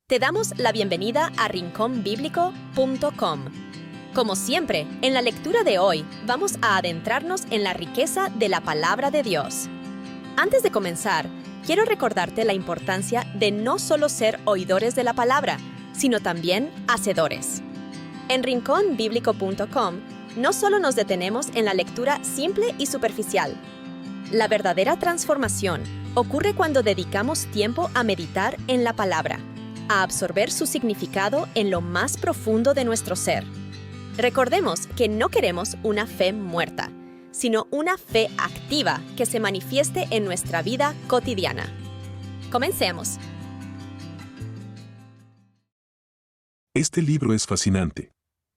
Te damos la bienvenida a rinconbiblico.com. Como siempre, en la lectura de hoy vamos a adentrarnos en la riqueza de la palabra de Dios. Antes de comenzar, quiero recordarte la importancia de no solo ser oidores de la palabra, sino también hacedores. En rinconbiblico.com no solo nos detenemos en la lectura simple y superficial. La verdadera transformación ocurre cuando dedicamos tiempo a meditar en la palabra, a absorber su significado en lo más profundo de nuestro ser. Recordemos que no queremos una fe muerta, sino una fe activa que se manifieste en nuestra vida cotidiana. Comencemos. Este libro es fascinante.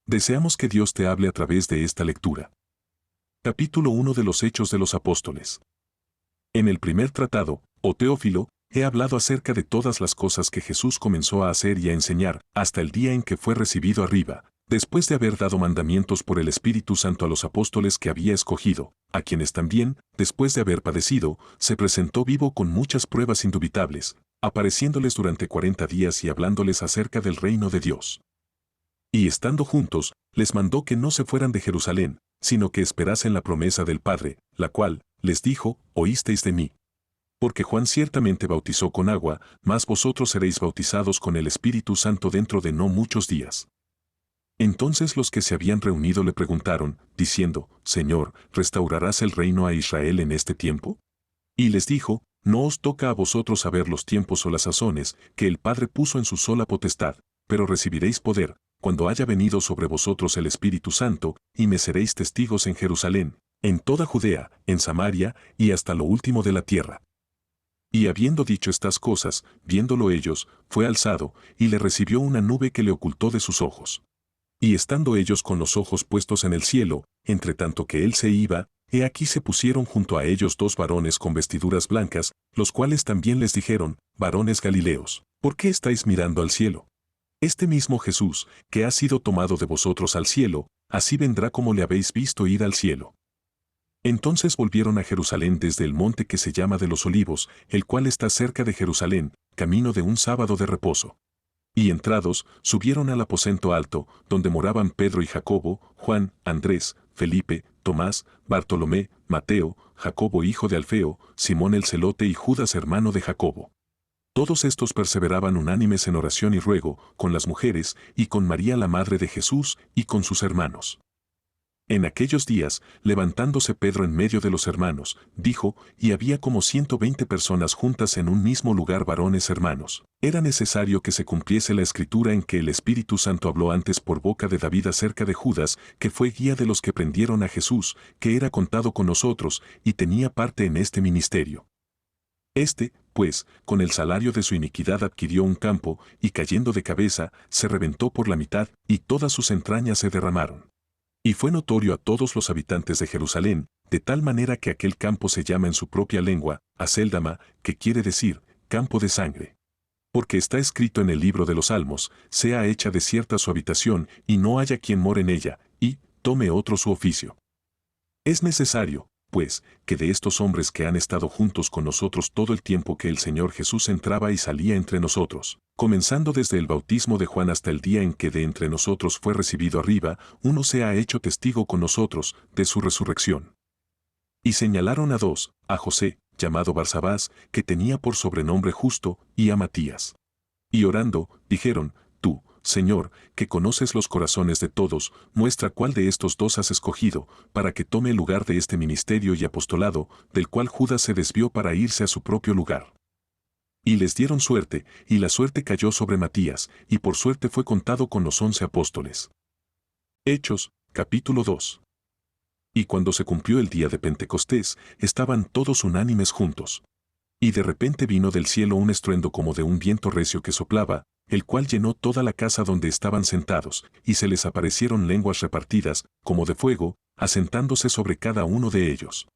Deseamos que Dios te hable a través de esta lectura. Capítulo 1 de los Hechos de los Apóstoles. En el primer tratado, o Teófilo, he hablado acerca de todas las cosas que Jesús comenzó a hacer y a enseñar, hasta el día en que fue recibido arriba, después de haber dado mandamientos por el Espíritu Santo a los apóstoles que había escogido, a quienes también, después de haber padecido, se presentó vivo con muchas pruebas indubitables, apareciéndoles durante 40 días y hablándoles acerca del reino de Dios. Y estando juntos, les mandó que no se fueran de Jerusalén, sino que esperasen la promesa del Padre, la cual, les dijo, oísteis de mí. Porque Juan ciertamente bautizó con agua, mas vosotros seréis bautizados con el Espíritu Santo dentro de no muchos días. Entonces los que se habían reunido le preguntaron, diciendo, Señor, ¿restaurarás el reino a Israel en este tiempo? Y les dijo, no os toca a vosotros saber los tiempos o las sazones que el Padre puso en su sola potestad, pero recibiréis poder, cuando haya venido sobre vosotros el Espíritu Santo, y me seréis testigos en Jerusalén, en toda Judea, en Samaria, y hasta lo último de la tierra. Y habiendo dicho estas cosas, viéndolo ellos, fue alzado, y le recibió una nube que le ocultó de sus ojos. Y estando ellos con los ojos puestos en el cielo, entre tanto que él se iba, he aquí se pusieron junto a ellos dos varones con vestiduras blancas, los cuales también les dijeron, varones Galileos, ¿por qué estáis mirando al cielo? Este mismo Jesús, que ha sido tomado de vosotros al cielo, así vendrá como le habéis visto ir al cielo. Entonces volvieron a Jerusalén desde el monte que se llama de los Olivos, el cual está cerca de Jerusalén, camino de un sábado de reposo. Y entrados, subieron al aposento alto, donde moraban Pedro y Jacobo, Juan, Andrés, Felipe, Tomás, Bartolomé, Mateo, Jacobo hijo de Alfeo, Simón el celote y Judas hermano de Jacobo. Todos estos perseveraban unánimes en oración y ruego, con las mujeres, y con María la madre de Jesús, y con sus hermanos. En aquellos días, levantándose Pedro en medio de los hermanos, dijo, y había como 120 personas juntas en un mismo lugar varones hermanos. Era necesario que se cumpliese la escritura en que el Espíritu Santo habló antes por boca de David acerca de Judas, que fue guía de los que prendieron a Jesús, que era contado con nosotros, y tenía parte en este ministerio. Este, pues, con el salario de su iniquidad adquirió un campo, y cayendo de cabeza, se reventó por la mitad, y todas sus entrañas se derramaron. Y fue notorio a todos los habitantes de Jerusalén, de tal manera que aquel campo se llama en su propia lengua, Acéldama, que quiere decir, campo de sangre. Porque está escrito en el libro de los Salmos, sea hecha desierta su habitación, y no haya quien more en ella, y tome otro su oficio. Es necesario, pues, que de estos hombres que han estado juntos con nosotros todo el tiempo que el Señor Jesús entraba y salía entre nosotros, comenzando desde el bautismo de Juan hasta el día en que de entre nosotros fue recibido arriba, uno se ha hecho testigo con nosotros de su resurrección. Y señalaron a dos, a José, llamado Barsabás, que tenía por sobrenombre Justo, y a Matías. Y orando, dijeron, tú, Señor, que conoces los corazones de todos, muestra cuál de estos dos has escogido, para que tome el lugar de este ministerio y apostolado, del cual Judas se desvió para irse a su propio lugar. Y les dieron suerte, y la suerte cayó sobre Matías, y por suerte fue contado con los 11 apóstoles. Hechos, capítulo 2. Y cuando se cumplió el día de Pentecostés, estaban todos unánimes juntos. Y de repente vino del cielo un estruendo como de un viento recio que soplaba, el cual llenó toda la casa donde estaban sentados, y se les aparecieron lenguas repartidas, como de fuego, asentándose sobre cada uno de ellos.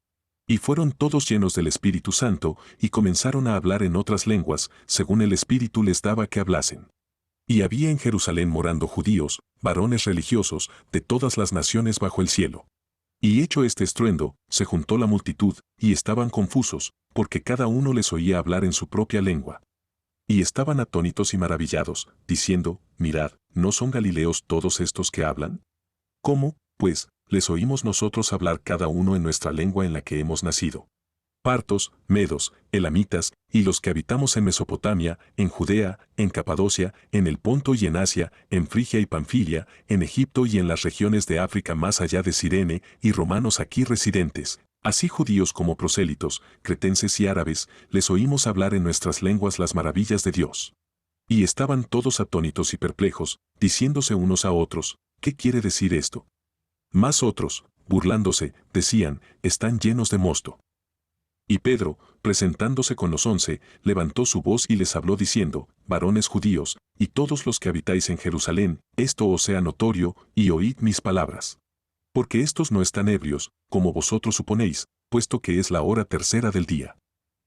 Y fueron todos llenos del Espíritu Santo, y comenzaron a hablar en otras lenguas, según el Espíritu les daba que hablasen. Y había en Jerusalén morando judíos, varones religiosos, de todas las naciones bajo el cielo. Y hecho este estruendo, se juntó la multitud, y estaban confusos, porque cada uno les oía hablar en su propia lengua. Y estaban atónitos y maravillados, diciendo, mirad, ¿no son galileos todos estos que hablan? ¿Cómo, pues, les oímos nosotros hablar cada uno en nuestra lengua en la que hemos nacido? Partos, medos, elamitas, y los que habitamos en Mesopotamia, en Judea, en Capadocia, en el Ponto y en Asia, en Frigia y Panfilia, en Egipto y en las regiones de África más allá de Cirene, y romanos aquí residentes, así judíos como prosélitos, cretenses y árabes, les oímos hablar en nuestras lenguas las maravillas de Dios. Y estaban todos atónitos y perplejos, diciéndose unos a otros, ¿qué quiere decir esto? Mas otros, burlándose, decían, están llenos de mosto. Y Pedro, presentándose con los 11, levantó su voz y les habló diciendo, varones judíos, y todos los que habitáis en Jerusalén, esto os sea notorio, y oíd mis palabras. Porque estos no están ebrios, como vosotros suponéis, puesto que es la hora tercera del día.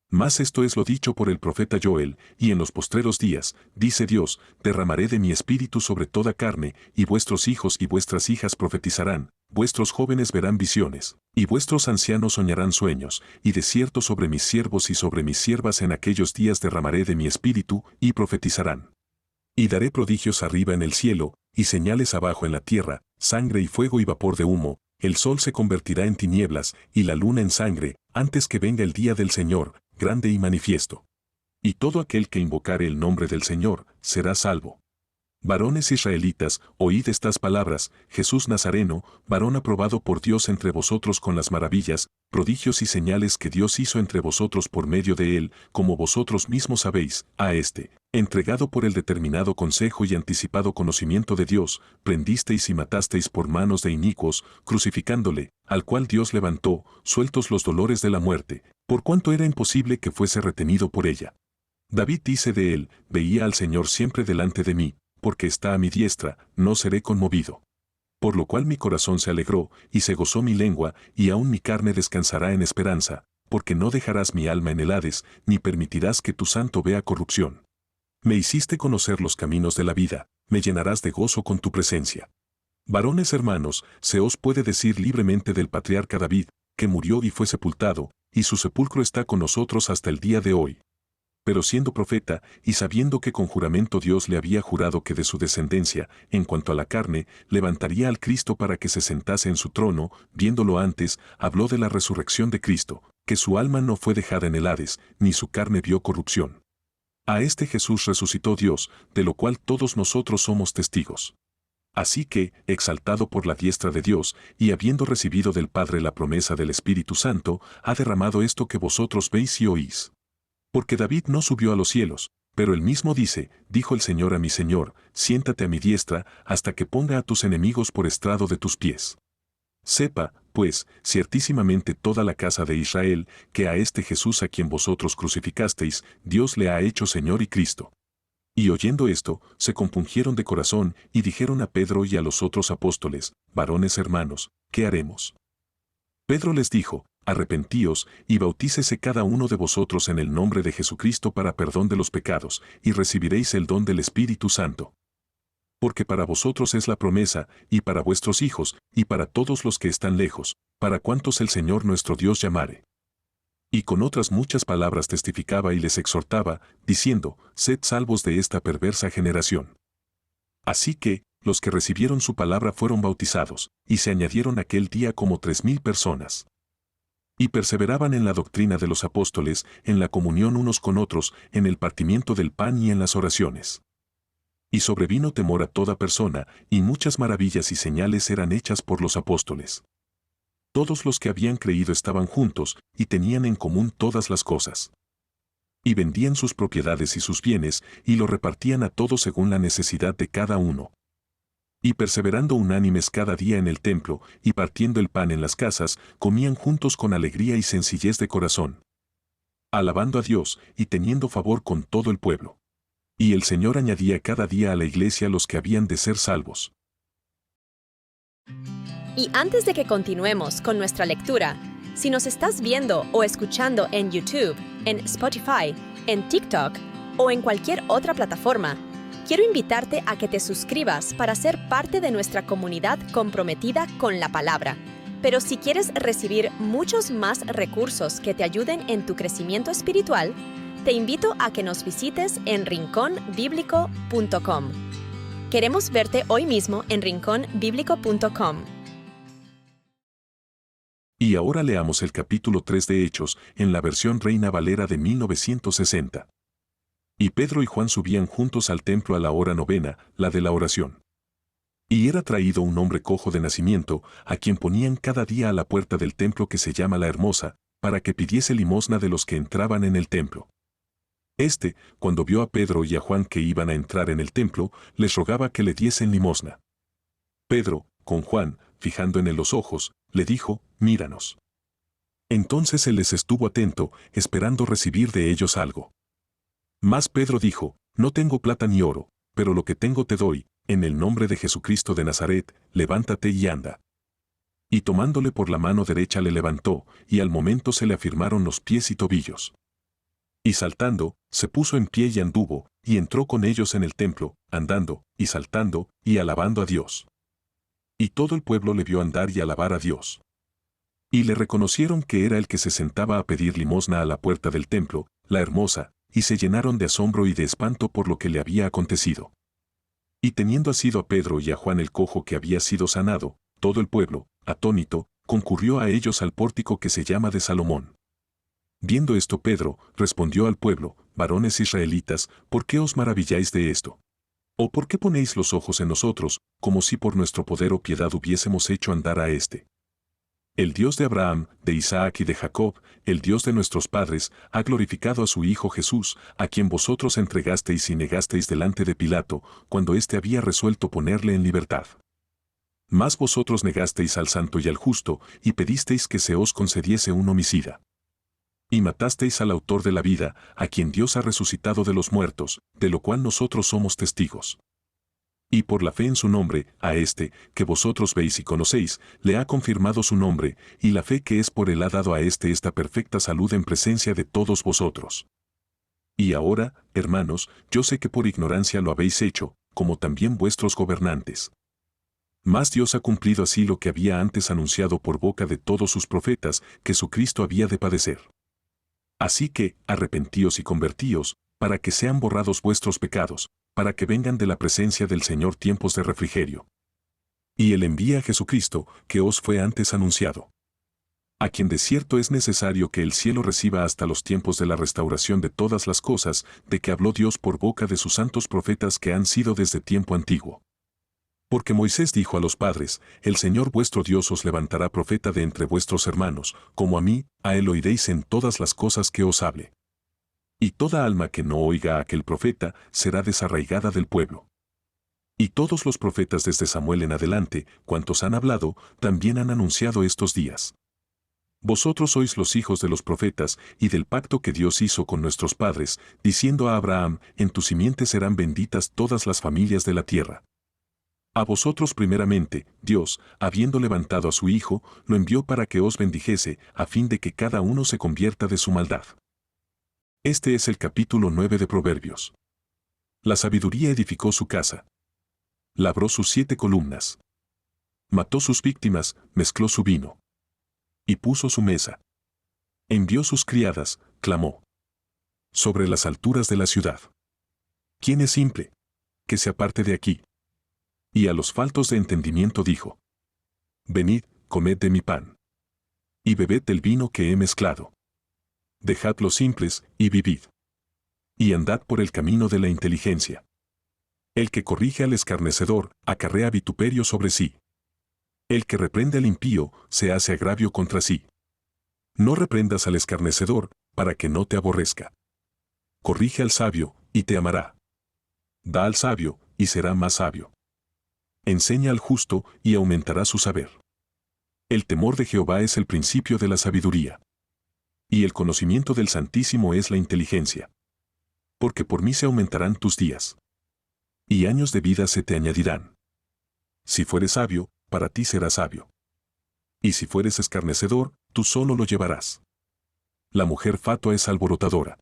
Mas esto es lo dicho por el profeta Joel, y en los postreros días, dice Dios, derramaré de mi espíritu sobre toda carne, y vuestros hijos y vuestras hijas profetizarán, vuestros jóvenes verán visiones, y vuestros ancianos soñarán sueños, y de cierto sobre mis siervos y sobre mis siervas en aquellos días derramaré de mi espíritu, y profetizarán. Y daré prodigios arriba en el cielo, y señales abajo en la tierra, sangre y fuego y vapor de humo, el sol se convertirá en tinieblas, y la luna en sangre, antes que venga el día del Señor, grande y manifiesto. Y todo aquel que invocare el nombre del Señor, será salvo. Varones israelitas, oíd estas palabras, Jesús Nazareno, varón aprobado por Dios entre vosotros con las maravillas, prodigios y señales que Dios hizo entre vosotros por medio de él, como vosotros mismos sabéis, a este, entregado por el determinado consejo y anticipado conocimiento de Dios, prendisteis y matasteis por manos de inicuos, crucificándole, al cual Dios levantó, sueltos los dolores de la muerte, por cuanto era imposible que fuese retenido por ella. David dice de él, veía al Señor siempre delante de mí, porque está a mi diestra, no seré conmovido. Por lo cual mi corazón se alegró, y se gozó mi lengua, y aún mi carne descansará en esperanza, porque no dejarás mi alma en el Hades, ni permitirás que tu santo vea corrupción. Me hiciste conocer los caminos de la vida, me llenarás de gozo con tu presencia. Varones hermanos, se os puede decir libremente del patriarca David, que murió y fue sepultado, y su sepulcro está con nosotros hasta el día de hoy. Pero siendo profeta, y sabiendo que con juramento Dios le había jurado que de su descendencia, en cuanto a la carne, levantaría al Cristo para que se sentase en su trono, viéndolo antes, habló de la resurrección de Cristo, que su alma no fue dejada en el Hades, ni su carne vio corrupción. A este Jesús resucitó Dios, de lo cual todos nosotros somos testigos. Así que, exaltado por la diestra de Dios, y habiendo recibido del Padre la promesa del Espíritu Santo, ha derramado esto que vosotros veis y oís. Porque David no subió a los cielos, pero él mismo dice, dijo el Señor a mi Señor, siéntate a mi diestra, hasta que ponga a tus enemigos por estrado de tus pies. Sepa, pues, ciertísimamente toda la casa de Israel, que a este Jesús a quien vosotros crucificasteis, Dios le ha hecho Señor y Cristo. Y oyendo esto, se compungieron de corazón, y dijeron a Pedro y a los otros apóstoles, varones hermanos, ¿qué haremos? Pedro les dijo, arrepentíos, y bautícese cada uno de vosotros en el nombre de Jesucristo para perdón de los pecados, y recibiréis el don del Espíritu Santo. Porque para vosotros es la promesa, y para vuestros hijos, y para todos los que están lejos, para cuantos el Señor nuestro Dios llamare. Y con otras muchas palabras testificaba y les exhortaba, diciendo, sed salvos de esta perversa generación. Así que, los que recibieron su palabra fueron bautizados, y se añadieron aquel día como 3,000 personas. Y perseveraban en la doctrina de los apóstoles, en la comunión unos con otros, en el partimiento del pan y en las oraciones. Y sobrevino temor a toda persona, y muchas maravillas y señales eran hechas por los apóstoles. Todos los que habían creído estaban juntos, y tenían en común todas las cosas. Y vendían sus propiedades y sus bienes, y lo repartían a todos según la necesidad de cada uno. Y perseverando unánimes cada día en el templo, y partiendo el pan en las casas, comían juntos con alegría y sencillez de corazón, alabando a Dios, y teniendo favor con todo el pueblo. Y el Señor añadía cada día a la iglesia los que habían de ser salvos. Y antes de que continuemos con nuestra lectura, si nos estás viendo o escuchando en YouTube, en Spotify, en TikTok o en cualquier otra plataforma, quiero invitarte a que te suscribas para ser parte de nuestra comunidad comprometida con la palabra. Pero si quieres recibir muchos más recursos que te ayuden en tu crecimiento espiritual, te invito a que nos visites en rinconbiblico.com. Queremos verte hoy mismo en rinconbiblico.com. Y ahora leamos el capítulo 3 de Hechos, en la versión Reina Valera de 1960. Y Pedro y Juan subían juntos al templo a la hora novena, la de la oración. Y era traído un hombre cojo de nacimiento, a quien ponían cada día a la puerta del templo que se llama La Hermosa, para que pidiese limosna de los que entraban en el templo. Este, cuando vio a Pedro y a Juan que iban a entrar en el templo, les rogaba que le diesen limosna. Pedro, con Juan, fijando en él los ojos, le dijo, míranos. Entonces él les estuvo atento, esperando recibir de ellos algo. Mas Pedro dijo, no tengo plata ni oro, pero lo que tengo te doy, en el nombre de Jesucristo de Nazaret, levántate y anda. Y tomándole por la mano derecha le levantó, y al momento se le afirmaron los pies y tobillos. Y saltando, se puso en pie y anduvo, y entró con ellos en el templo, andando, y saltando, y alabando a Dios. Y todo el pueblo le vio andar y alabar a Dios. Y le reconocieron que era el que se sentaba a pedir limosna a la puerta del templo, La Hermosa, y se llenaron de asombro y de espanto por lo que le había acontecido. Y teniendo asido a Pedro y a Juan el cojo que había sido sanado, todo el pueblo, atónito, concurrió a ellos al pórtico que se llama de Salomón. Viendo esto Pedro, respondió al pueblo, varones israelitas, ¿por qué os maravilláis de esto? ¿O por qué ponéis los ojos en nosotros, como si por nuestro poder o piedad hubiésemos hecho andar a éste? El Dios de Abraham, de Isaac y de Jacob, el Dios de nuestros padres, ha glorificado a su Hijo Jesús, a quien vosotros entregasteis y negasteis delante de Pilato, cuando éste había resuelto ponerle en libertad. Mas vosotros negasteis al santo y al justo, y pedisteis que se os concediese un homicida. Y matasteis al autor de la vida, a quien Dios ha resucitado de los muertos, de lo cual nosotros somos testigos. Y por la fe en su nombre, a este, que vosotros veis y conocéis, le ha confirmado su nombre, y la fe que es por él ha dado a este esta perfecta salud en presencia de todos vosotros. Y ahora, hermanos, yo sé que por ignorancia lo habéis hecho, como también vuestros gobernantes. Mas Dios ha cumplido así lo que había antes anunciado por boca de todos sus profetas, que su Cristo había de padecer. Así que, arrepentíos y convertíos, para que sean borrados vuestros pecados, para que vengan de la presencia del Señor tiempos de refrigerio. Y Él envía a Jesucristo, que os fue antes anunciado. A quien de cierto es necesario que el cielo reciba hasta los tiempos de la restauración de todas las cosas, de que habló Dios por boca de sus santos profetas que han sido desde tiempo antiguo. Porque Moisés dijo a los padres, el Señor vuestro Dios os levantará profeta de entre vuestros hermanos, como a mí, a él oiréis en todas las cosas que os hable. Y toda alma que no oiga a aquel profeta será desarraigada del pueblo. Y todos los profetas desde Samuel en adelante, cuantos han hablado, también han anunciado estos días. Vosotros sois los hijos de los profetas y del pacto que Dios hizo con nuestros padres, diciendo a Abraham, en tu simiente serán benditas todas las familias de la tierra. A vosotros primeramente, Dios, habiendo levantado a su Hijo, lo envió para que os bendijese, a fin de que cada uno se convierta de su maldad. Este es el capítulo 9 de Proverbios. La sabiduría edificó su casa. Labró sus 7 columnas. Mató sus víctimas, mezcló su vino. Y puso su mesa. Envió sus criadas, clamó. Sobre las alturas de la ciudad. ¿Quién es simple? Que se aparte de aquí. Y a los faltos de entendimiento dijo. Venid, comed de mi pan. Y bebed del vino que he mezclado. Dejad los simples, y vivid. Y andad por el camino de la inteligencia. El que corrige al escarnecedor, acarrea vituperio sobre sí. El que reprende al impío, se hace agravio contra sí. No reprendas al escarnecedor, para que no te aborrezca. Corrige al sabio, y te amará. Da al sabio, y será más sabio. Enseña al justo, y aumentará su saber. El temor de Jehová es el principio de la sabiduría. Y el conocimiento del Santísimo es la inteligencia. Porque por mí se aumentarán tus días. Y años de vida se te añadirán. Si fueres sabio, para ti será sabio. Y si fueres escarnecedor, tú solo lo llevarás. La mujer fatua es alborotadora.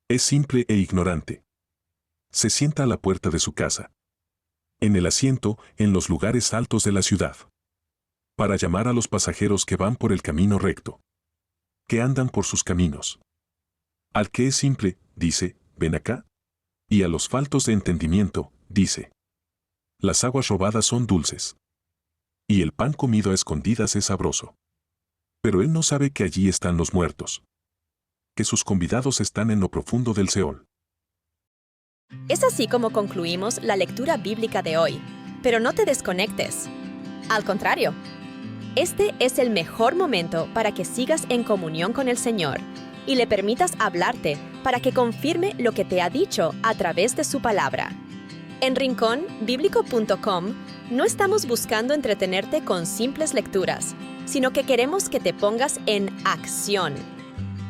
Es simple e ignorante. Se sienta a la puerta de su casa. En el asiento, en los lugares altos de la ciudad. Para llamar a los pasajeros que van por el camino recto. Que andan por sus caminos. Al que es simple, dice, ven acá. Y a los faltos de entendimiento, dice, las aguas robadas son dulces. Y el pan comido a escondidas es sabroso. Pero él no sabe que allí están los muertos, que sus convidados están en lo profundo del Seol. Es así como concluimos la lectura bíblica de hoy, pero no te desconectes. Al contrario, este es el mejor momento para que sigas en comunión con el Señor y le permitas hablarte para que confirme lo que te ha dicho a través de su palabra. En rinconbiblico.com no estamos buscando entretenerte con simples lecturas, sino que queremos que te pongas en acción.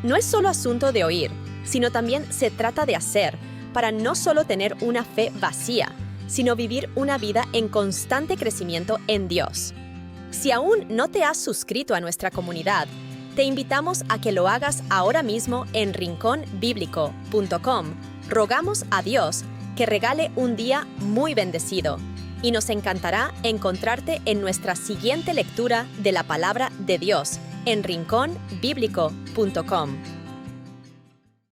No es solo asunto de oír, sino también se trata de hacer, para no solo tener una fe vacía, sino vivir una vida en constante crecimiento en Dios. Si aún no te has suscrito a nuestra comunidad, te invitamos a que lo hagas ahora mismo en rinconbiblico.com. Rogamos a Dios que regale un día muy bendecido y nos encantará encontrarte en nuestra siguiente lectura de la palabra de Dios en rinconbiblico.com.